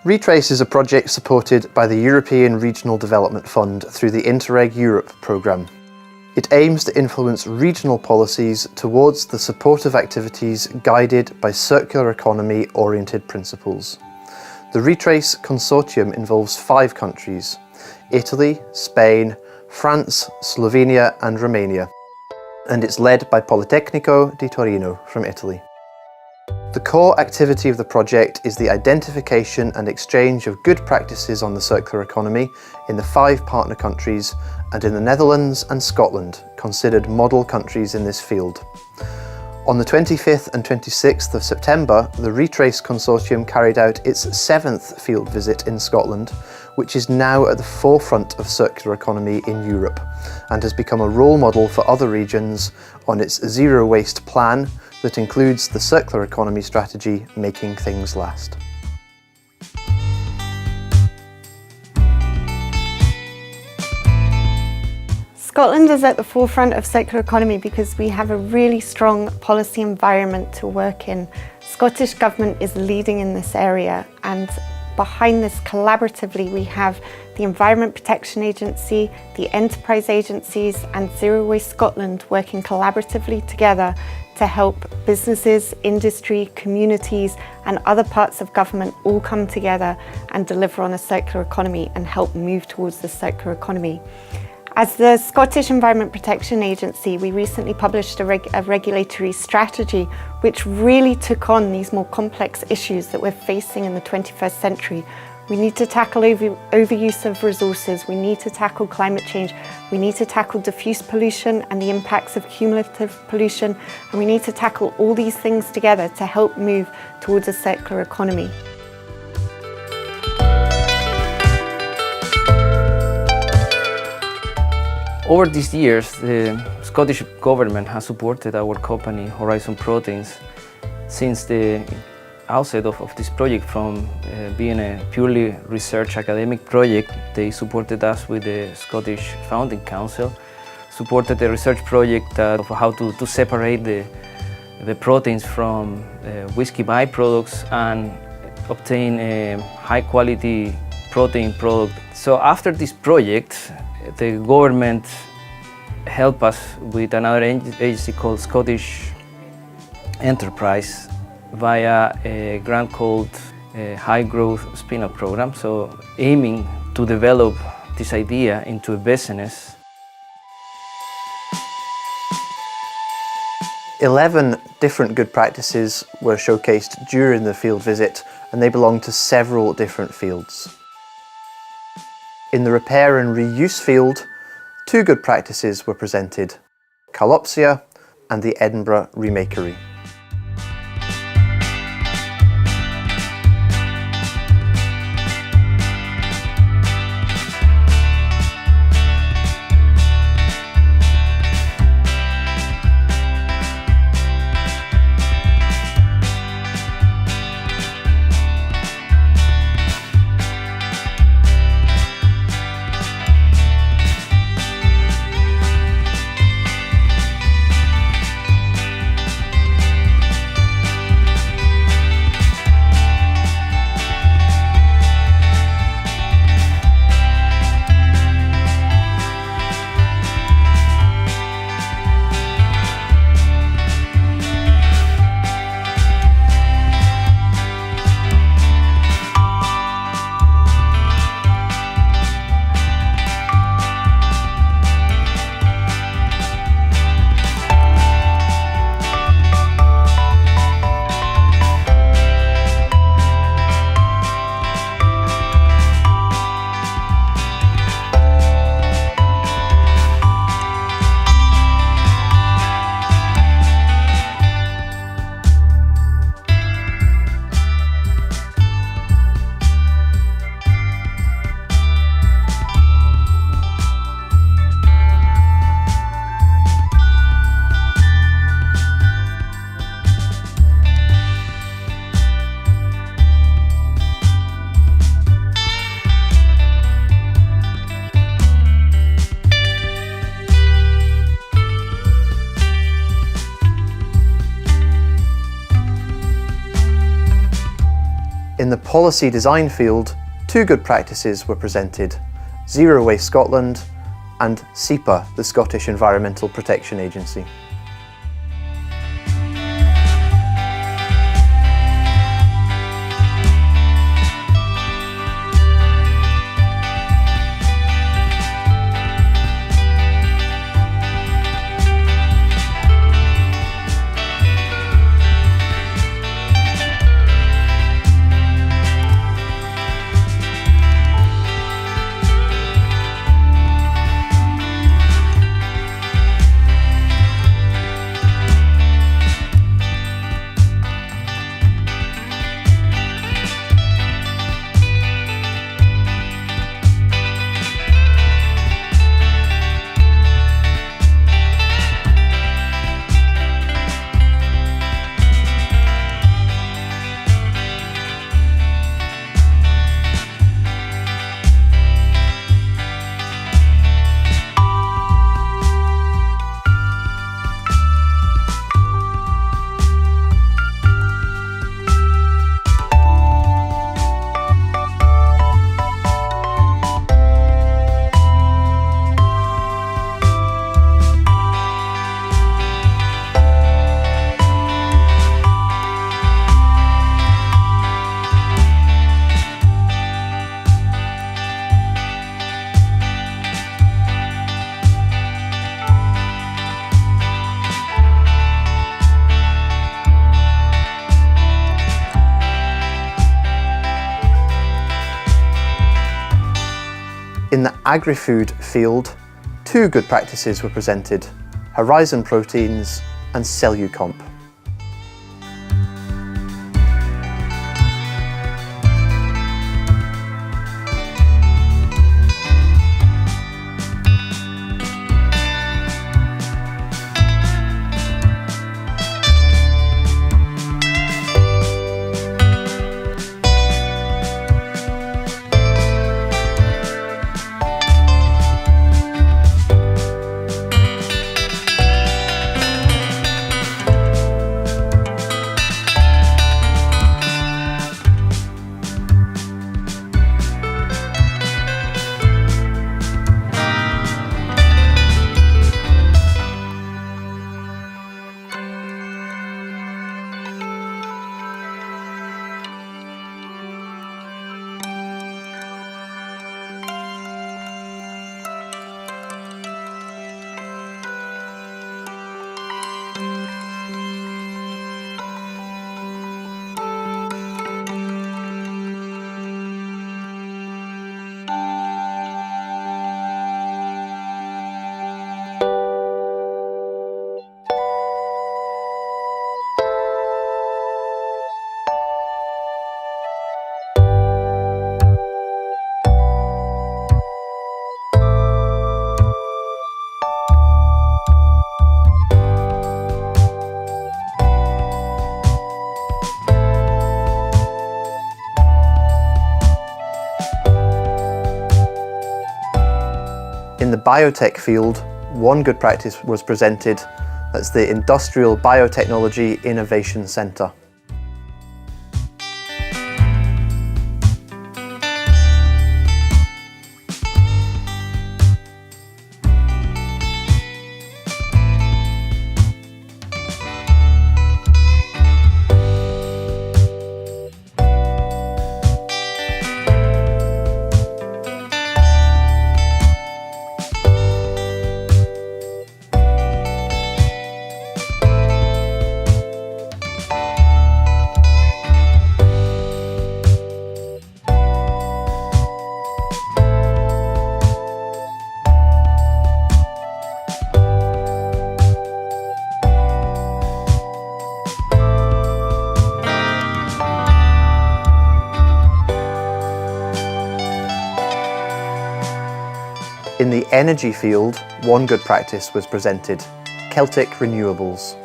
RETRACE is a project supported by the European Regional Development Fund through the Interreg Europe programme. It aims to influence regional policies towards the supportive activities guided by circular economy-oriented principles. The RETRACE consortium involves 5 countries: Italy, Spain, France, Slovenia and Romania, and it's led by Politecnico di Torino from Italy. The core activity of the project is the identification and exchange of good practices on the circular economy in the 5 partner countries and in the Netherlands and Scotland, considered model countries in this field. On the 25th and 26th of September, the RETRACE consortium carried out its 7th field visit in Scotland, which is now at the forefront of circular economy in Europe and has become a role model for other regions on its zero waste plan that includes the circular economy strategy Making Things Last. Scotland is at the forefront of circular economy because we have a really strong policy environment to work in. Scottish Government is leading in this area, and behind this collaboratively we have the Environment Protection Agency, the enterprise agencies and Zero Waste Scotland working collaboratively together to help businesses, industry, communities and other parts of government all come together and deliver on a circular economy and help move towards the circular economy. As the Scottish Environment Protection Agency, we recently published a regulatory strategy which really took on these more complex issues that we're facing in the 21st century. We need to tackle overuse of resources, we need to tackle climate change, we need to tackle diffuse pollution and the impacts of cumulative pollution, and we need to tackle all these things together to help move towards a circular economy. Over these years, the Scottish Government has supported our company, Horizon Proteins, since the outset of this project. From being a purely research academic project, they supported us with the Scottish Founding Council, supported the research project of how to separate the proteins from whiskey byproducts and obtain a high-quality protein product. So after this project, the government helped us with another agency called Scottish Enterprise via a grant called High Growth Spin-off Program, so aiming to develop this idea into a business. 11 different good practices were showcased during the field visit, and they belong to several different fields. In the repair and reuse field, 2 good practices were presented: Kalopsia and the Edinburgh Remakery. In the policy design field, 2 good practices were presented: Zero Waste Scotland and SEPA, the Scottish Environmental Protection Agency. In the agri-food field, 2 good practices were presented: Horizon Proteins and Cellucomp. In the biotech field, 1 good practice was presented. That's the Industrial Biotechnology Innovation Centre. In the energy field, 1 good practice was presented: Celtic Renewables.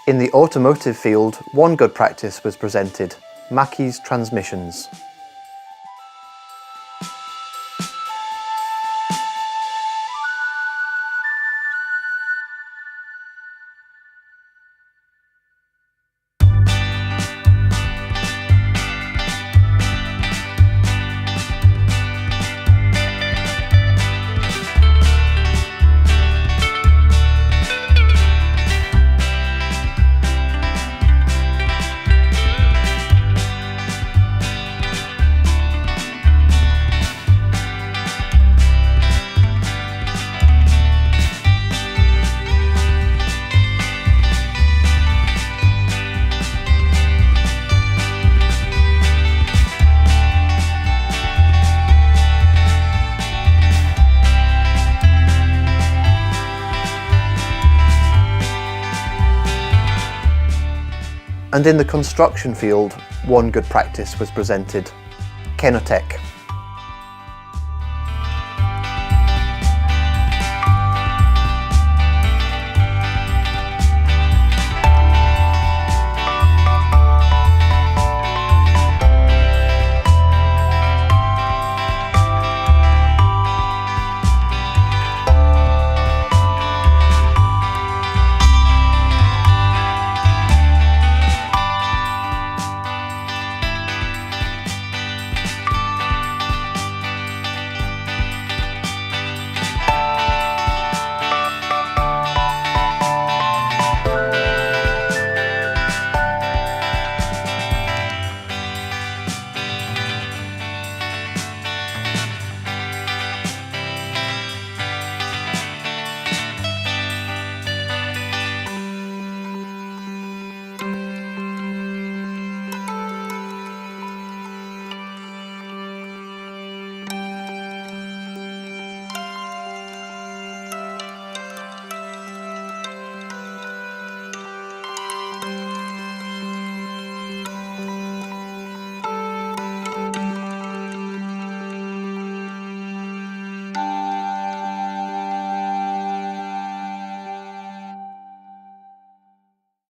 In the automotive field, one good practice was presented: Mackey's transmissions. And in the construction field, one good practice was presented: Kenotech.